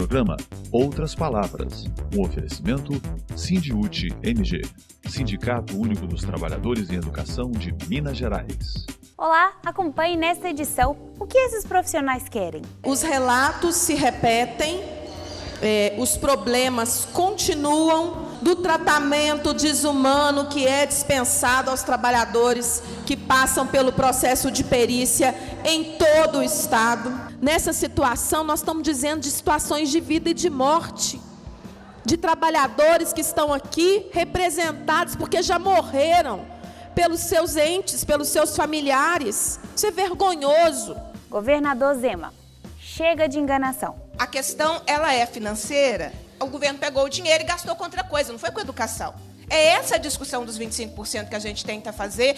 programa Outras Palavras, um oferecimento Sindiúti MG, Sindicato Único dos Trabalhadores em Educação de Minas Gerais. Olá, acompanhe nesta edição o que esses profissionais querem. Os relatos se repetem, os problemas continuam do tratamento desumano que é dispensado aos trabalhadores que passam pelo processo de perícia em todo o estado. Nessa situação, nós estamos dizendo de situações de vida e de morte, de trabalhadores que estão aqui representados porque já morreram pelos seus entes, pelos seus familiares. Isso é vergonhoso. Governador Zema, chega de enganação. A questão, ela é financeira. O governo pegou o dinheiro e gastou com outra coisa, não foi com educação. É essa a discussão dos 25% que a gente tenta fazer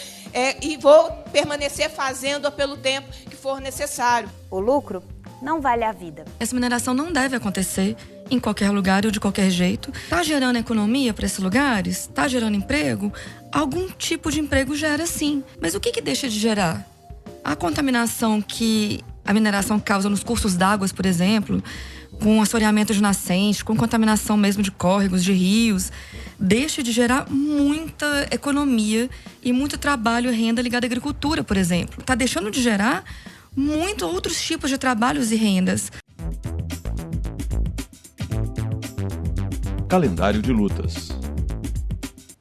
e vou permanecer fazendo-a pelo tempo que for necessário. O lucro não vale a vida. Essa mineração não deve acontecer em qualquer lugar ou de qualquer jeito. Está gerando economia para esses lugares? Está gerando emprego? Algum tipo de emprego gera sim. Mas o que deixa de gerar? A contaminação que a mineração causa nos cursos d'água, por exemplo, com assoreamento de nascentes, com contaminação mesmo de córregos, de rios, deixa de gerar muita economia e muito trabalho e renda ligada à agricultura, por exemplo. Está deixando de gerar muitos outros tipos de trabalhos e rendas. Calendário de lutas.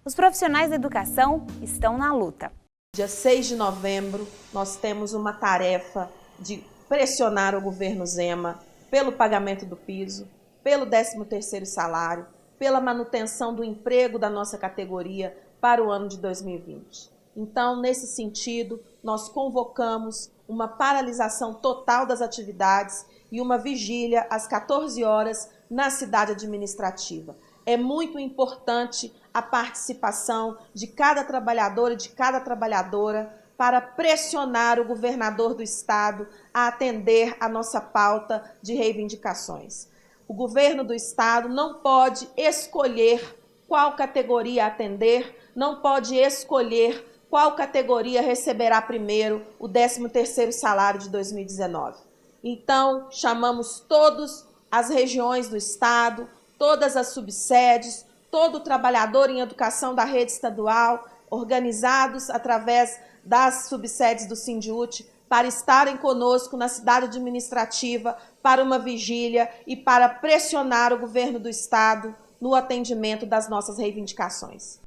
Os profissionais da educação estão na luta. Dia 6 de novembro, nós temos uma tarefa de pressionar o governo Zema pelo pagamento do piso, pelo 13º salário, pela manutenção do emprego da nossa categoria para o ano de 2020. Então, nesse sentido, nós convocamos uma paralisação total das atividades e uma vigília às 14 horas na cidade administrativa. É muito importante a participação de cada trabalhador e de cada trabalhadora para pressionar o governador do estado a atender a nossa pauta de reivindicações. O governo do estado não pode escolher qual categoria atender, não pode escolher qual categoria receberá primeiro o 13º salário de 2019. Então, chamamos todas as regiões do estado, todas as subsedes, todo trabalhador em educação da rede estadual, organizados através das subsedes do Sindiúti, para estarem conosco na cidade administrativa para uma vigília e para pressionar o governo do estado no atendimento das nossas reivindicações.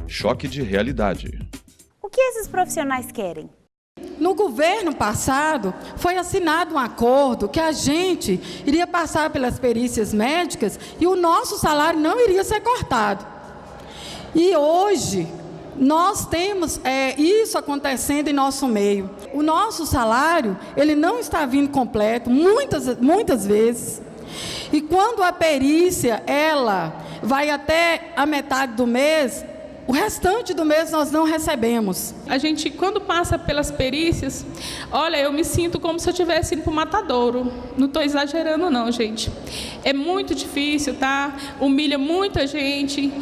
Choque de realidade. O que esses profissionais querem? No governo passado, foi assinado um acordo que a gente iria passar pelas perícias médicas e o nosso salário não iria ser cortado. E hoje, nós temos isso acontecendo em nosso meio. O nosso salário, ele não está vindo completo, muitas vezes. E quando a perícia, ela vai até a metade do mês, o restante do mês nós não recebemos. A gente, quando passa pelas perícias, olha, eu me sinto como se eu estivesse indo para o matadouro. Não estou exagerando não, gente. É muito difícil, tá? Humilha muita gente,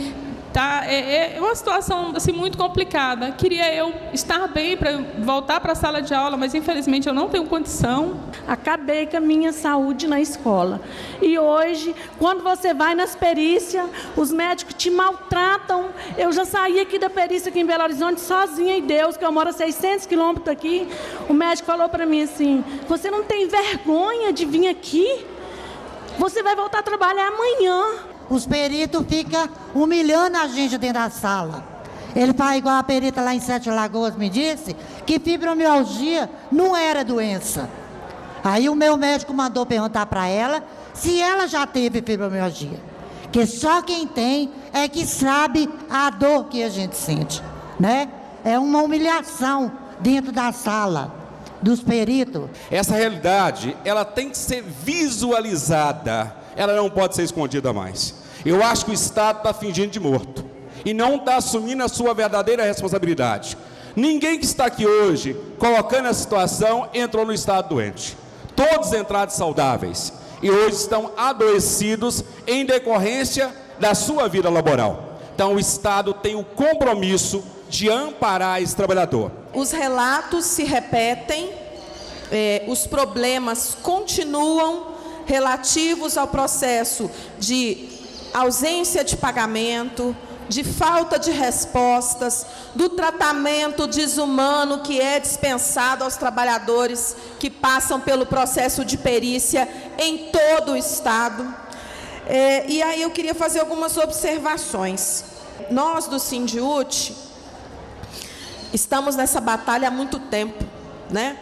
tá? É uma situação assim, muito complicada. Queria eu estar bem para voltar para a sala de aula, mas infelizmente eu não tenho condição. Acabei com a minha saúde na escola. E hoje, quando você vai nas perícias, os médicos te maltratam. Eu já saí aqui da perícia aqui em Belo Horizonte sozinha, e Deus, que eu moro a 600 quilômetros daqui. O médico falou para mim assim: você não tem vergonha de vir aqui? Você vai voltar a trabalhar amanhã. Os peritos ficam humilhando a gente dentro da sala. Ele faz igual a perita lá em Sete Lagoas me disse, que fibromialgia não era doença. Aí o meu médico mandou perguntar para ela se ela já teve fibromialgia. Que só quem tem é que sabe a dor que a gente sente, né? É uma humilhação dentro da sala dos peritos. Essa realidade, ela tem que ser visualizada. Ela não pode ser escondida mais. Eu acho que o Estado está fingindo de morto e não está assumindo a sua verdadeira responsabilidade. Ninguém que está aqui hoje, colocando a situação, entrou no estado doente. Todos entraram saudáveis e hoje estão adoecidos em decorrência da sua vida laboral. Então o Estado tem o compromisso de amparar esse trabalhador. Os relatos se repetem, os problemas continuam relativos ao processo de ausência de pagamento, de falta de respostas, do tratamento desumano que é dispensado aos trabalhadores que passam pelo processo de perícia em todo o Estado. E aí eu queria fazer algumas observações. Nós, do Sindiúti, estamos nessa batalha há muito tempo, né?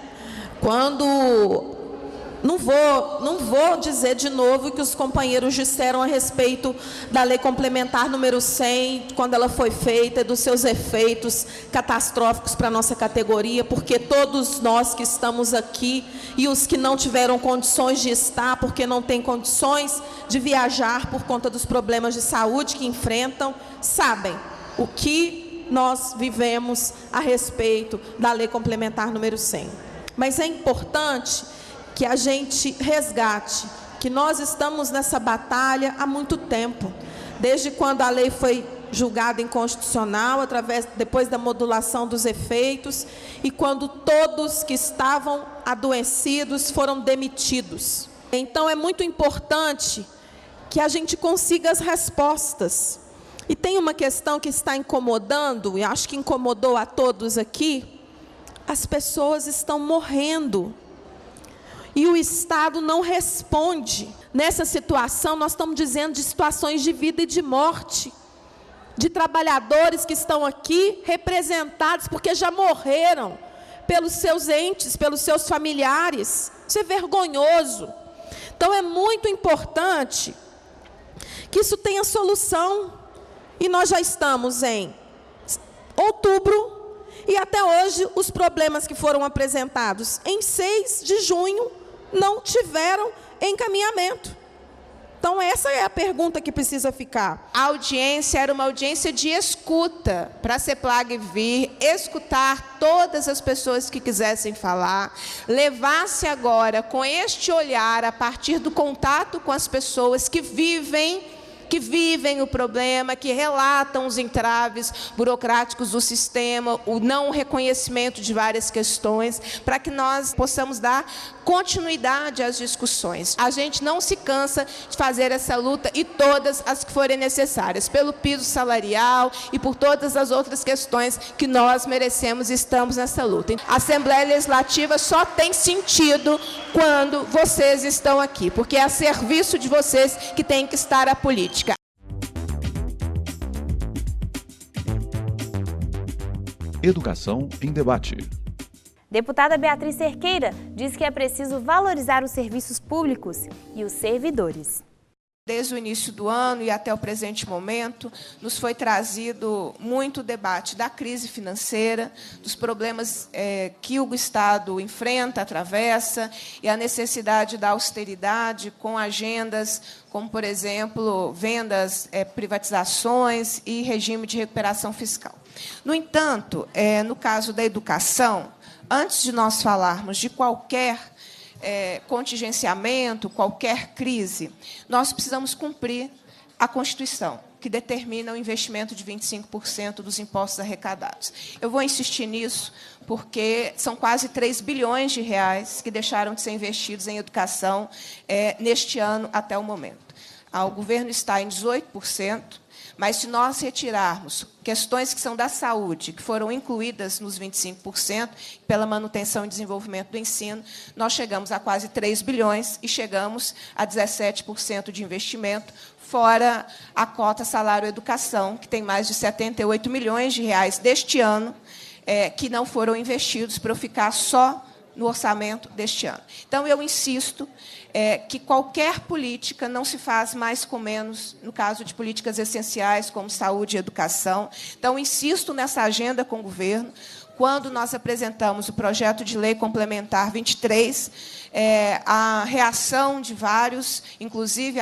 Não vou dizer de novo o que os companheiros disseram a respeito da Lei Complementar número 100, quando ela foi feita, dos seus efeitos catastróficos para a nossa categoria, porque todos nós que estamos aqui e os que não tiveram condições de estar, porque não têm condições de viajar por conta dos problemas de saúde que enfrentam, sabem o que nós vivemos a respeito da Lei Complementar número 100. Mas é importante que a gente resgate que nós estamos nessa batalha há muito tempo, desde quando a lei foi julgada inconstitucional, depois da modulação dos efeitos, e quando todos que estavam adoecidos foram demitidos. Então, é muito importante que a gente consiga as respostas. E tem uma questão que está incomodando, e acho que incomodou a todos aqui: as pessoas estão morrendo. E o Estado não responde. Nessa situação, nós estamos dizendo de situações de vida e de morte, de trabalhadores que estão aqui representados porque já morreram pelos seus entes, pelos seus familiares. Isso é vergonhoso. Então, é muito importante que isso tenha solução. E nós já estamos em outubro, e até hoje os problemas que foram apresentados em 6 de junho não tiveram encaminhamento. Então, essa é a pergunta que precisa ficar. A audiência era uma audiência de escuta, para a CEPLAG vir, escutar todas as pessoas que quisessem falar, levasse agora com este olhar, a partir do contato com as pessoas que vivem o problema, que relatam os entraves burocráticos do sistema, o não reconhecimento de várias questões, para que nós possamos dar continuidade às discussões. A gente não se cansa de fazer essa luta, e todas as que forem necessárias, pelo piso salarial e por todas as outras questões que nós merecemos e estamos nessa luta. A Assembleia Legislativa só tem sentido quando vocês estão aqui, porque é a serviço de vocês que tem que estar a política. Educação em debate. Deputada Beatriz Cerqueira diz que é preciso valorizar os serviços públicos e os servidores. Desde o início do ano e até o presente momento, nos foi trazido muito debate da crise financeira, dos problemas que o Estado enfrenta, atravessa, e a necessidade da austeridade com agendas como, por exemplo, vendas, privatizações e regime de recuperação fiscal. No entanto, no caso da educação, antes de nós falarmos de qualquer contingenciamento, qualquer crise, nós precisamos cumprir a Constituição, que determina o investimento de 25% dos impostos arrecadados. Eu vou insistir nisso, porque são quase 3 bilhões de reais que deixaram de ser investidos em educação neste ano até o momento. O governo está em 18%, mas se nós retirarmos questões que são da saúde, que foram incluídas nos 25%, pela manutenção e desenvolvimento do ensino, nós chegamos a quase 3 bilhões e chegamos a 17% de investimento, fora a cota salário-educação, que tem mais de 78 milhões de reais deste ano, que não foram investidos, para eu ficar só no orçamento deste ano. Então, eu insisto que qualquer política não se faz mais com menos, no caso de políticas essenciais, como saúde e educação. Então, insisto nessa agenda com o governo. Quando nós apresentamos o projeto de lei complementar 23, a reação de vários, inclusive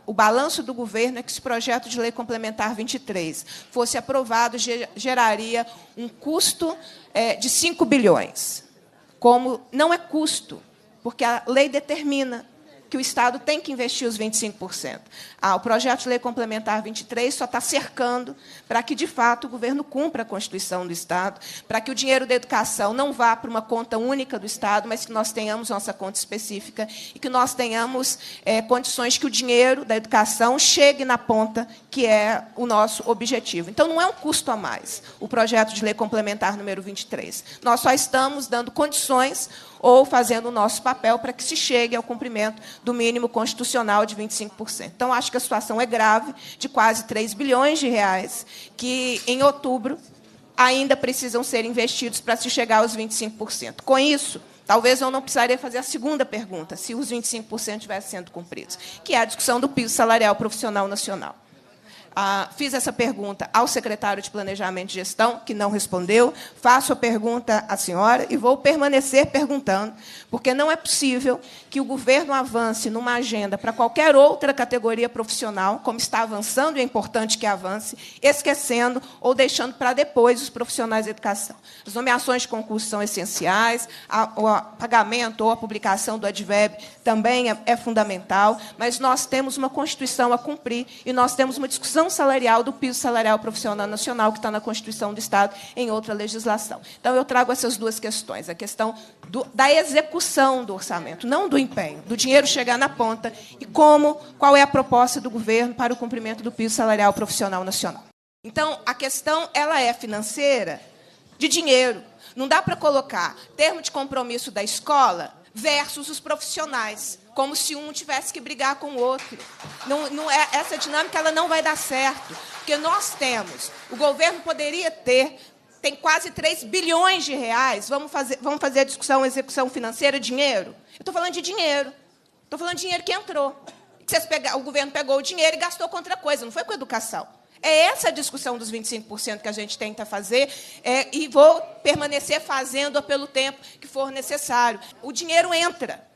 o balanço do governo, é que esse projeto de lei complementar 23 fosse aprovado, geraria um custo de 5 bilhões. Como não é custo, porque a lei determina que o Estado tem que investir os 25%. O projeto de lei complementar 23 só está cercando para que, de fato, o governo cumpra a Constituição do Estado, para que o dinheiro da educação não vá para uma conta única do Estado, mas que nós tenhamos nossa conta específica e que nós tenhamos condições que o dinheiro da educação chegue na ponta, que é o nosso objetivo. Então, não é um custo a mais o projeto de lei complementar número 23. Nós só estamos dando condições ou fazendo o nosso papel para que se chegue ao cumprimento do mínimo constitucional de 25%. Então, acho que a situação é grave, de quase 3 bilhões de reais, que, em outubro, ainda precisam ser investidos para se chegar aos 25%. Com isso, talvez eu não precisaria fazer a segunda pergunta, se os 25% estivessem sendo cumpridos, que é a discussão do piso salarial profissional nacional. Fiz essa pergunta ao secretário de Planejamento e Gestão, que não respondeu. Faço a pergunta à senhora e vou permanecer perguntando, porque não é possível que o governo avance numa agenda para qualquer outra categoria profissional, como está avançando, e é importante que avance, esquecendo ou deixando para depois os profissionais da educação. As nomeações de concurso são essenciais, o pagamento ou a publicação do advérbio também é fundamental, mas nós temos uma Constituição a cumprir e nós temos uma discussão salarial do piso salarial profissional nacional, que está na Constituição do Estado, em outra legislação. Então, eu trago essas duas questões, a questão da execução do orçamento, não do empenho, do dinheiro chegar na ponta, e qual é a proposta do governo para o cumprimento do piso salarial profissional nacional. Então, a questão ela é financeira, de dinheiro. Não dá para colocar termo de compromisso da escola versus os profissionais, como se um tivesse que brigar com o outro. Essa dinâmica ela não vai dar certo, porque nós temos, o governo poderia tem quase 3 bilhões de reais, vamos fazer a discussão, execução financeira, dinheiro? Eu estou falando de dinheiro, estou falando de dinheiro que entrou. O governo pegou o dinheiro e gastou com outra coisa, não foi com educação. É essa a discussão dos 25% que a gente tenta fazer, e vou permanecer fazendo-a pelo tempo que for necessário. O dinheiro entra.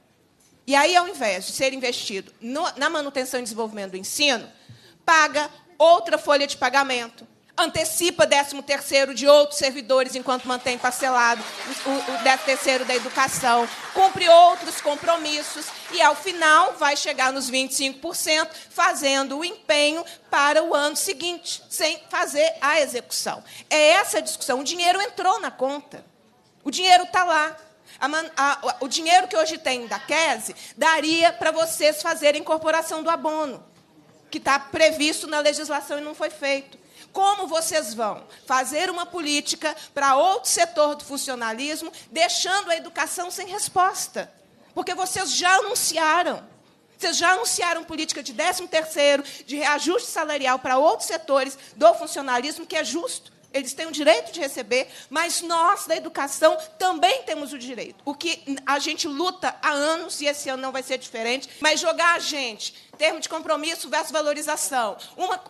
E aí, ao invés de ser investido na manutenção e desenvolvimento do ensino, paga outra folha de pagamento, antecipa 13º de outros servidores enquanto mantém parcelado o 13º da educação, cumpre outros compromissos e, ao final, vai chegar nos 25%, fazendo o empenho para o ano seguinte, sem fazer a execução. É essa a discussão. O dinheiro entrou na conta. O dinheiro está lá. O dinheiro que hoje tem da QESE daria para vocês fazerem incorporação do abono, que está previsto na legislação e não foi feito. Como vocês vão fazer uma política para outro setor do funcionalismo, deixando a educação sem resposta? Porque vocês já anunciaram. Vocês já anunciaram política de 13º, de reajuste salarial para outros setores do funcionalismo, que é justo. Eles têm o direito de receber, mas nós, da educação, também temos o direito. O que a gente luta há anos, e esse ano não vai ser diferente, mas jogar a gente, termo de compromisso versus valorização,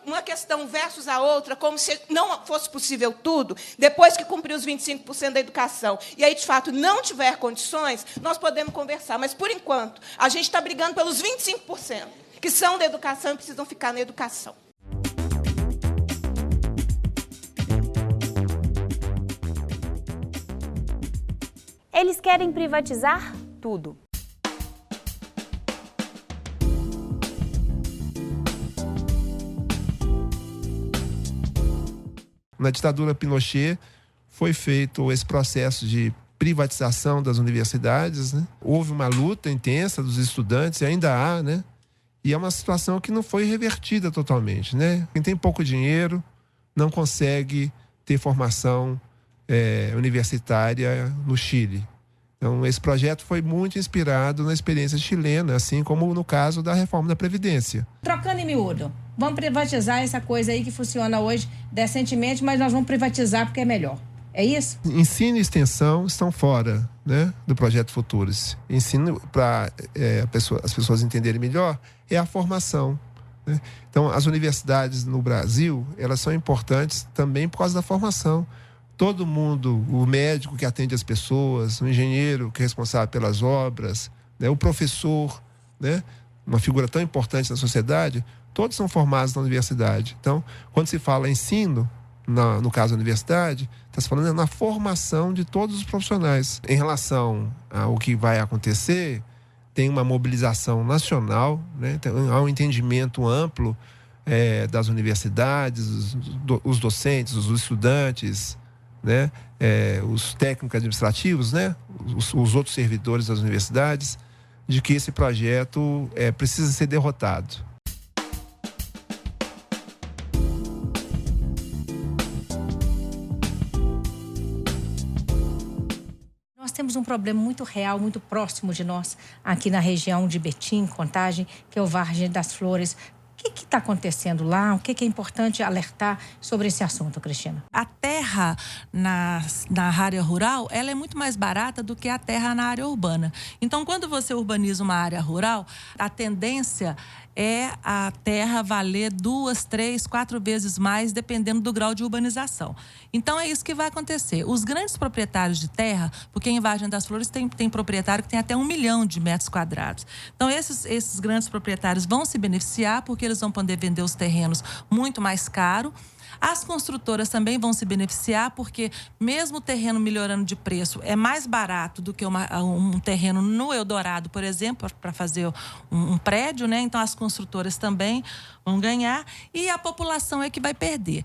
uma questão versus a outra, como se não fosse possível tudo, depois que cumprir os 25% da educação, e aí, de fato, não tiver condições, nós podemos conversar. Mas, por enquanto, a gente está brigando pelos 25%, que são da educação e precisam ficar na educação. Eles querem privatizar tudo. Na ditadura Pinochet foi feito esse processo de privatização das universidades, né? Houve uma luta intensa dos estudantes, e ainda há, né? E é uma situação que não foi revertida totalmente, né? Quem tem pouco dinheiro não consegue ter formação universitária no Chile. Então, esse projeto foi muito inspirado na experiência chilena, assim como no caso da reforma da Previdência. Trocando em miúdo, vamos privatizar essa coisa aí que funciona hoje decentemente, mas nós vamos privatizar porque é melhor. É isso? Ensino e extensão estão fora, né, do projeto Futuros. Ensino, para as pessoas entenderem melhor, é a formação, né? Então, as universidades no Brasil, elas são importantes também por causa da formação. Todo mundo, o médico que atende as pessoas, o engenheiro que é responsável pelas obras, né, o professor, né, uma figura tão importante na sociedade, todos são formados na universidade. Então, quando se fala ensino, no caso da universidade, está se falando na formação de todos os profissionais. Em relação ao que vai acontecer, tem uma mobilização nacional, né? Há um entendimento amplo das universidades, os docentes, os estudantes, né? Os técnicos administrativos, né? Os outros servidores das universidades, de que esse projeto precisa ser derrotado. Nós temos um problema muito real, muito próximo de nós, aqui na região de Betim, Contagem, que é o Vargem das Flores. O que está acontecendo lá? O que é importante alertar sobre esse assunto, Cristina? A terra na área rural, ela é muito mais barata do que a terra na área urbana. Então, quando você urbaniza uma área rural, a tendência é a terra valer 2, 3, 4 vezes mais, dependendo do grau de urbanização. Então, é isso que vai acontecer. Os grandes proprietários de terra, porque em Vargem das Flores tem proprietário que tem até 1 milhão de metros quadrados. Então, esses grandes proprietários vão se beneficiar, porque eles vão poder vender os terrenos muito mais caro. As construtoras também vão se beneficiar, porque mesmo o terreno melhorando de preço, é mais barato do que um terreno no Eldorado, por exemplo, para fazer um prédio, né? Então, as construtoras também vão ganhar e a população é que vai perder.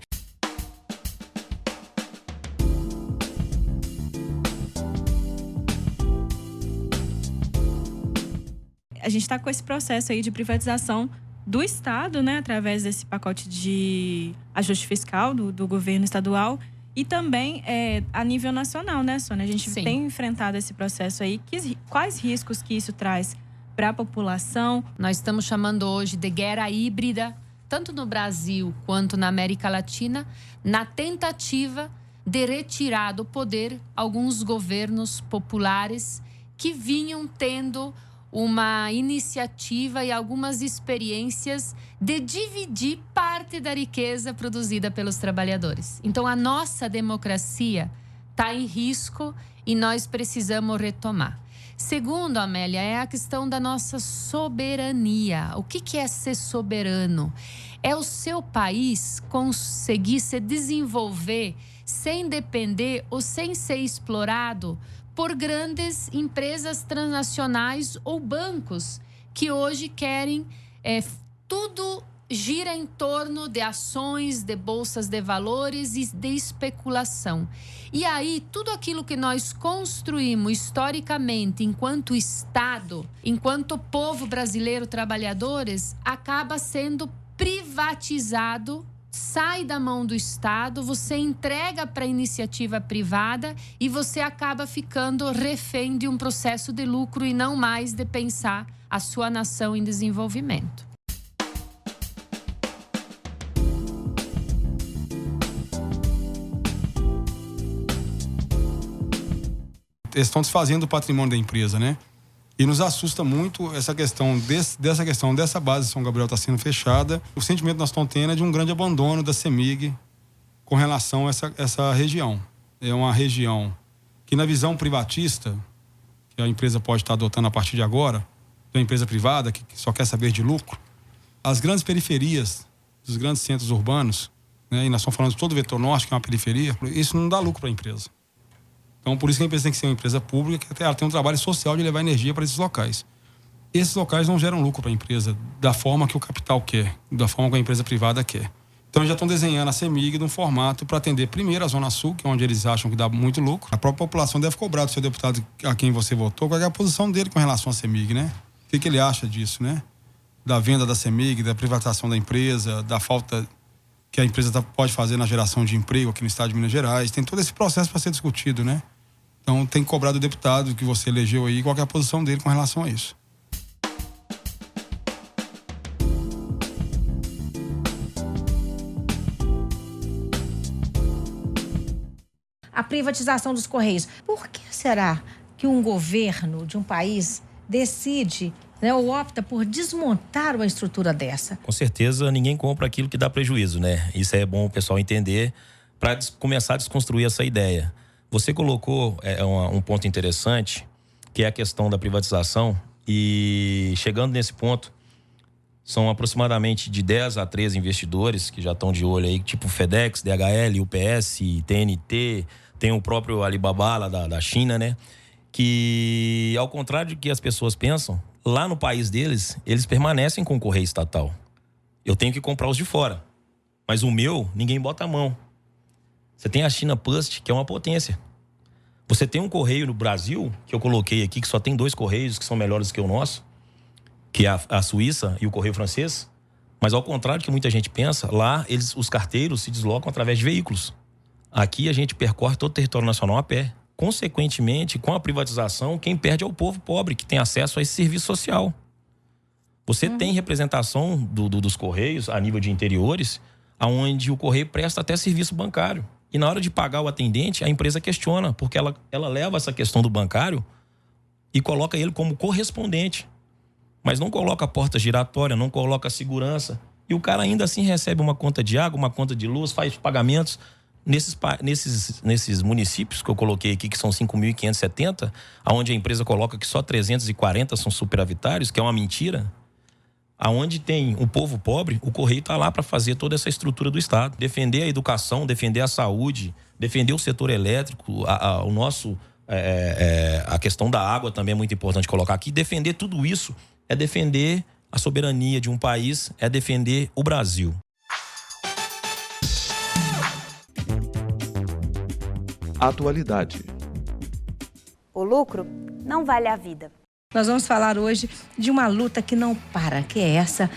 A gente está com esse processo aí de privatização do Estado, né, através desse pacote de ajuste fiscal do governo estadual e também a nível nacional, né, Sônia? A gente tem enfrentado esse processo aí. Quais riscos que isso traz para a população? Nós estamos chamando hoje de guerra híbrida, tanto no Brasil quanto na América Latina, na tentativa de retirar do poder alguns governos populares que vinham tendo uma iniciativa e algumas experiências de dividir parte da riqueza produzida pelos trabalhadores. Então, a nossa democracia está em risco e nós precisamos retomar. Segundo, Amélia, é a questão da nossa soberania. O que é ser soberano? É o seu país conseguir se desenvolver sem depender ou sem ser explorado por grandes empresas transnacionais ou bancos que hoje querem tudo gira em torno de ações, de bolsas de valores e de especulação. E aí, tudo aquilo que nós construímos historicamente enquanto Estado, enquanto povo brasileiro trabalhadores, acaba sendo privatizado, sai da mão do Estado, você entrega para a iniciativa privada e você acaba ficando refém de um processo de lucro e não mais de pensar a sua nação em desenvolvimento. Eles estão desfazendo o patrimônio da empresa, né? E nos assusta muito essa questão dessa base de São Gabriel está sendo fechada. O sentimento que nós estamos tendo é de um grande abandono da CEMIG com relação a essa região. É uma região que, na visão privatista, que a empresa pode estar adotando a partir de agora, de uma empresa privada que só quer saber de lucro, as grandes periferias dos grandes centros urbanos, né, e nós estamos falando de todo o vetor norte, que é uma periferia, isso não dá lucro para a empresa. Então, por isso que a empresa tem que ser uma empresa pública, que ela tem um trabalho social de levar energia para esses locais. Esses locais não geram lucro para a empresa da forma que o capital quer, da forma que a empresa privada quer. Então, já estão desenhando a CEMIG num formato para atender primeiro a Zona Sul, que é onde eles acham que dá muito lucro. A própria população deve cobrar do seu deputado a quem você votou, qual é a posição dele com relação à CEMIG, né? O que ele acha disso, né? Da venda da CEMIG, da privatização da empresa, da falta que a empresa pode fazer na geração de emprego aqui no estado de Minas Gerais. Tem todo esse processo para ser discutido, né? Então, tem que cobrar do deputado que você elegeu aí, qual é a posição dele com relação a isso. A privatização dos Correios. Por que será que um governo de um país decide, né, ou opta por desmontar uma estrutura dessa? Com certeza, ninguém compra aquilo que dá prejuízo, né? Isso é bom o pessoal entender para começar a desconstruir essa ideia. Você colocou um ponto interessante, que é a questão da privatização, e chegando nesse ponto, são aproximadamente de 10 a 13 investidores que já estão de olho aí, tipo FedEx, DHL, UPS, TNT, tem o próprio Alibaba lá da China, né? Que, ao contrário do que as pessoas pensam, Lá no país deles, eles permanecem com o correio estatal. Eu tenho que comprar os de fora. Mas o meu, ninguém bota a mão. Você tem a China Post, que é uma potência. Você tem um correio no Brasil, que eu coloquei aqui, que só tem 2 correios que são melhores que o nosso, que é a Suíça e o correio francês. Mas ao contrário do que muita gente pensa, lá os carteiros se deslocam através de veículos. Aqui a gente percorre todo o território nacional a pé. Consequentemente, com a privatização, quem perde é o povo pobre, que tem acesso a esse serviço social. Você tem representação dos correios a nível de interiores, onde o correio presta até serviço bancário. E na hora de pagar o atendente, a empresa questiona, porque ela leva essa questão do bancário e coloca ele como correspondente. Mas não coloca a porta giratória, não coloca a segurança. E o cara ainda assim recebe uma conta de água, uma conta de luz, faz pagamentos. Nesses municípios que eu coloquei aqui, que são 5.570, onde a empresa coloca que só 340 são superavitários, que é uma mentira, aonde tem um povo pobre, o Correio está lá para fazer toda essa estrutura do Estado. Defender a educação, defender a saúde, defender o setor elétrico, a questão da água também é muito importante colocar aqui. Defender tudo isso é defender a soberania de um país, é defender o Brasil. Atualidade. O lucro não vale a vida. Nós vamos falar hoje de uma luta que não para, que é essa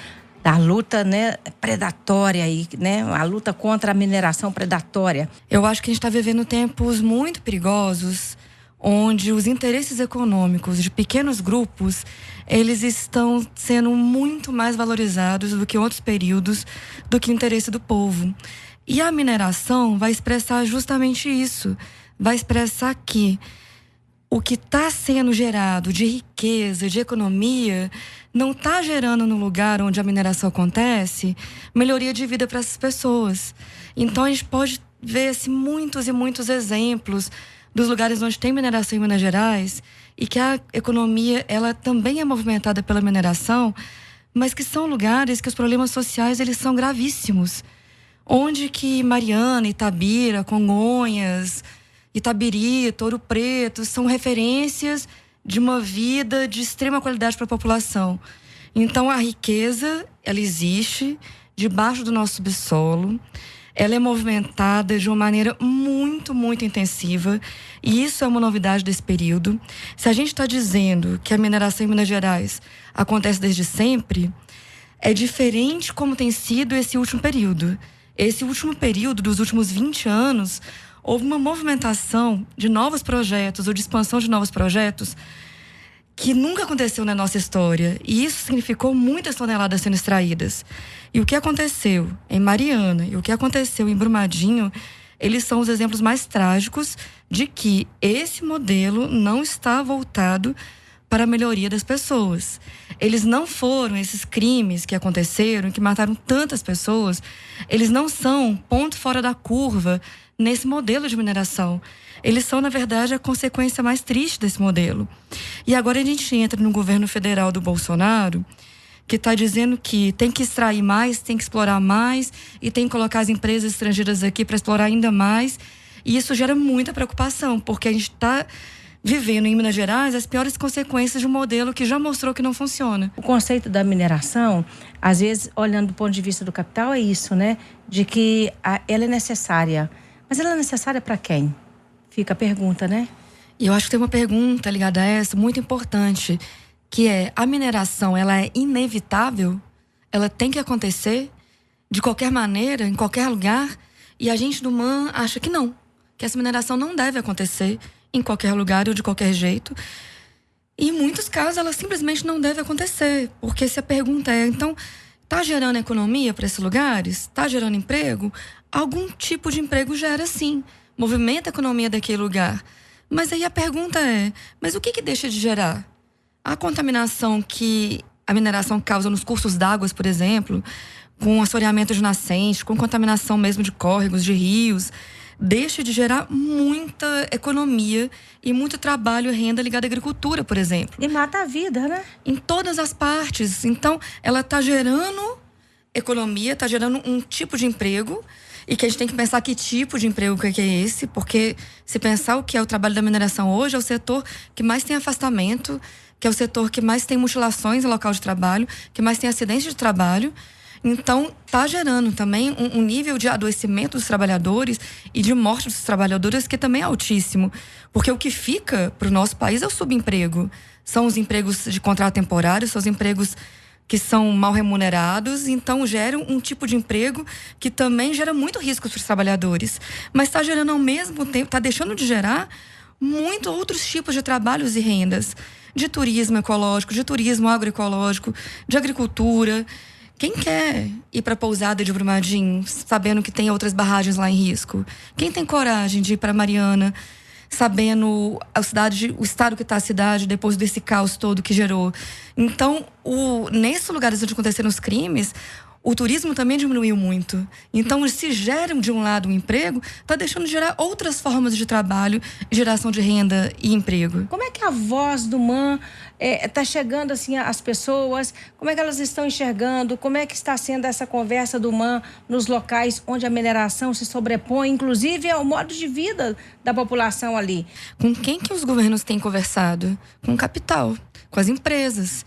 da luta, né, predatória aí, né, a luta contra a mineração predatória. Eu acho que a gente está vivendo tempos muito perigosos, onde os interesses econômicos de pequenos grupos, eles estão sendo muito mais valorizados do que outros períodos, do que o interesse do povo. E a mineração vai expressar justamente isso. Vai expressar que o que está sendo gerado de riqueza, de economia, não está gerando no lugar onde a mineração acontece melhoria de vida para essas pessoas. Então a gente pode ver muitos e muitos exemplos dos lugares onde tem mineração em Minas Gerais e que a economia ela também é movimentada pela mineração, mas que são lugares que os problemas sociais eles são gravíssimos. Onde que Mariana, Itabira, Congonhas, Itabiri, Ouro Preto são referências de uma vida de extrema qualidade para a população. Então a riqueza, ela existe debaixo do nosso subsolo, ela é movimentada de uma maneira muito, muito intensiva e isso é uma novidade desse período. Se a gente está dizendo que a mineração em Minas Gerais acontece desde sempre, é diferente como tem sido esse último período. Esse último período, dos últimos 20 anos, houve uma movimentação de novos projetos ou de expansão de novos projetos que nunca aconteceu na nossa história. E isso significou muitas toneladas sendo extraídas. E o que aconteceu em Mariana e o que aconteceu em Brumadinho, eles são os exemplos mais trágicos de que esse modelo não está voltado para a melhoria das pessoas. Eles não foram esses crimes que aconteceram, que mataram tantas pessoas, eles não são ponto fora da curva nesse modelo de mineração. Eles são, na verdade, a consequência mais triste desse modelo. E agora a gente entra no governo federal do Bolsonaro, que está dizendo que tem que extrair mais, tem que explorar mais e tem que colocar as empresas estrangeiras aqui para explorar ainda mais. E isso gera muita preocupação, porque a gente está vivendo em Minas Gerais as piores consequências de um modelo que já mostrou que não funciona. O conceito da mineração, às vezes, olhando do ponto de vista do capital, é isso, né? De que ela é necessária. Mas ela é necessária para quem? Fica a pergunta, né? E eu acho que tem uma pergunta ligada a essa, muito importante, que é, a mineração, ela é inevitável? Ela tem que acontecer de qualquer maneira, em qualquer lugar? E a gente do MAN acha que não, que essa mineração não deve acontecer em qualquer lugar ou de qualquer jeito. E em muitos casos ela simplesmente não deve acontecer, porque se a pergunta é, então, está gerando economia para esses lugares? Está gerando emprego? Algum tipo de emprego gera sim, movimenta a economia daquele lugar. Mas aí a pergunta é, mas o que deixa de gerar? A contaminação que a mineração causa nos cursos d'água, por exemplo, com assoreamento de nascentes, com contaminação mesmo de córregos, de rios, deixa de gerar muita economia e muito trabalho e renda ligada à agricultura, por exemplo. E mata a vida, né? Em todas as partes. Então, ela está gerando economia, está gerando um tipo de emprego e que a gente tem que pensar que tipo de emprego que é esse, porque se pensar o que é o trabalho da mineração hoje, é o setor que mais tem afastamento, que é o setor que mais tem mutilações no local de trabalho, que mais tem acidentes de trabalho. Então, está gerando também um nível de adoecimento dos trabalhadores e de morte dos trabalhadores que também é altíssimo. Porque o que fica para o nosso país é o subemprego. São os empregos de contrato temporário, são os empregos que são mal remunerados, então geram um tipo de emprego que também gera muito risco para os trabalhadores. Mas está gerando ao mesmo tempo, está deixando de gerar muitos outros tipos de trabalhos e rendas. De turismo ecológico, de turismo agroecológico, de agricultura. Quem quer ir para a pousada de Brumadinho, sabendo que tem outras barragens lá em risco? Quem tem coragem de ir para Mariana, sabendo o estado que está a cidade depois desse caos todo que gerou? Então, nesses lugares onde aconteceram os crimes, o turismo também diminuiu muito. Então, se gera de um lado um emprego, está deixando de gerar outras formas de trabalho, geração de renda e emprego. Como é que a voz do MAN está chegando assim às pessoas? Como é que elas estão enxergando? Como é que está sendo essa conversa do MAN nos locais onde a mineração se sobrepõe, inclusive ao modo de vida da população ali? Com quem que os governos têm conversado? Com o capital, com as empresas.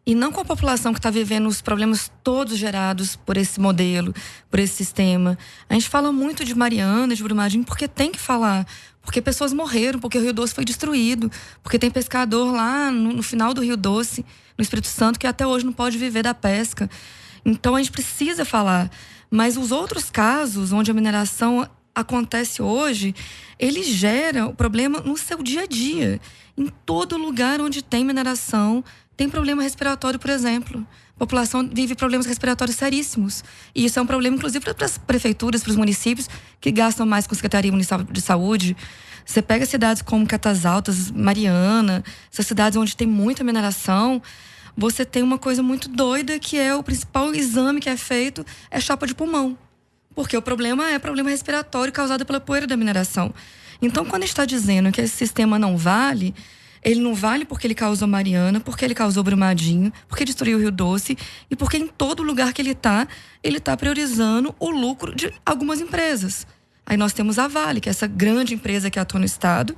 E não com a população que está vivendo os problemas todos gerados por esse modelo, por esse sistema. A gente fala muito de Mariana, de Brumadinho, porque tem que falar. Porque pessoas morreram, porque o Rio Doce foi destruído. Porque tem pescador lá no final do Rio Doce, no Espírito Santo, que até hoje não pode viver da pesca. Então a gente precisa falar. Mas os outros casos, onde a mineração acontece hoje, ele gera o problema no seu dia a dia. Em todo lugar onde tem mineração, tem problema respiratório, por exemplo. A população vive problemas respiratórios seríssimos. E isso é um problema, inclusive, para as prefeituras, para os municípios, que gastam mais com a Secretaria Municipal de Saúde. Você pega cidades como Catas Altas, Mariana, essas cidades onde tem muita mineração, você tem uma coisa muito doida, que é o principal exame que é feito, é chapa de pulmão. Porque o problema é problema respiratório causado pela poeira da mineração. Então, quando a gente está dizendo que esse sistema não vale, ele não vale porque ele causou Mariana, porque ele causou Brumadinho, porque destruiu o Rio Doce e porque em todo lugar que ele está priorizando o lucro de algumas empresas. Aí nós temos a Vale, que é essa grande empresa que atua no estado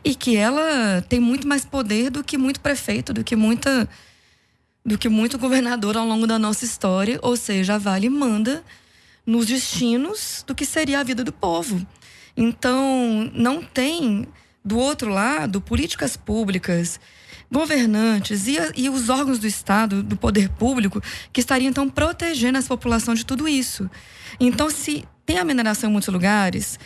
e que ela tem muito mais poder do que muito prefeito, do que muito governador ao longo da nossa história. Ou seja, a Vale manda nos destinos do que seria a vida do povo. Então, não tem, do outro lado, políticas públicas, governantes e os órgãos do Estado, do poder público, que estariam, então, protegendo essa população de tudo isso. Então, se tem a mineração em muitos lugares,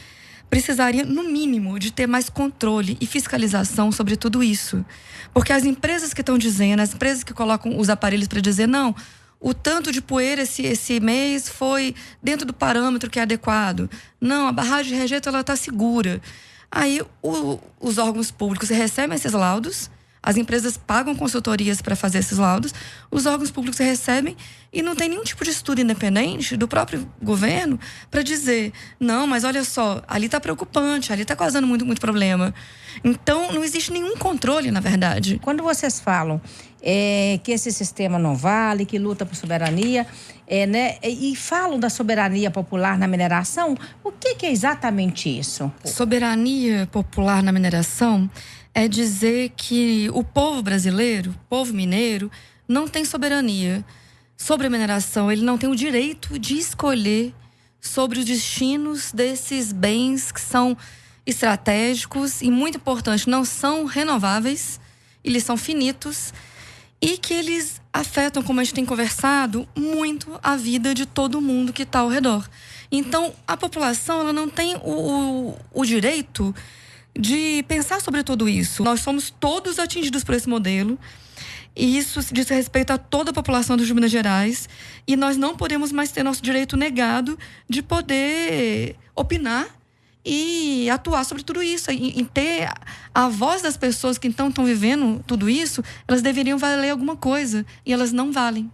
precisaria, no mínimo, de ter mais controle e fiscalização sobre tudo isso. Porque as empresas que estão dizendo, as empresas que colocam os aparelhos para dizer, não, o tanto de poeira esse mês foi dentro do parâmetro que é adequado. Não, a barragem de rejeito está segura. Aí os órgãos públicos recebem esses laudos, as empresas pagam consultorias para fazer esses laudos, os órgãos públicos recebem e não tem nenhum tipo de estudo independente do próprio governo para dizer, não, mas olha só, ali está preocupante, ali está causando muito problema. Então, não existe nenhum controle, na verdade. Quando vocês falam que esse sistema não vale, que luta por soberania, e falam da soberania popular na mineração, o que é exatamente isso? Soberania popular na mineração é dizer que o povo brasileiro, o povo mineiro, não tem soberania sobre a mineração. Ele não tem o direito de escolher sobre os destinos desses bens que são estratégicos e, muito importante, não são renováveis, eles são finitos e que eles afetam, como a gente tem conversado, muito a vida de todo mundo que está ao redor. Então, a população ela não tem o direito de pensar sobre tudo isso. Nós somos todos atingidos por esse modelo e isso diz respeito a toda a população de Minas Gerais e nós não podemos mais ter nosso direito negado de poder opinar e atuar sobre tudo isso, em ter a voz das pessoas que então estão vivendo tudo isso, elas deveriam valer alguma coisa e elas não valem.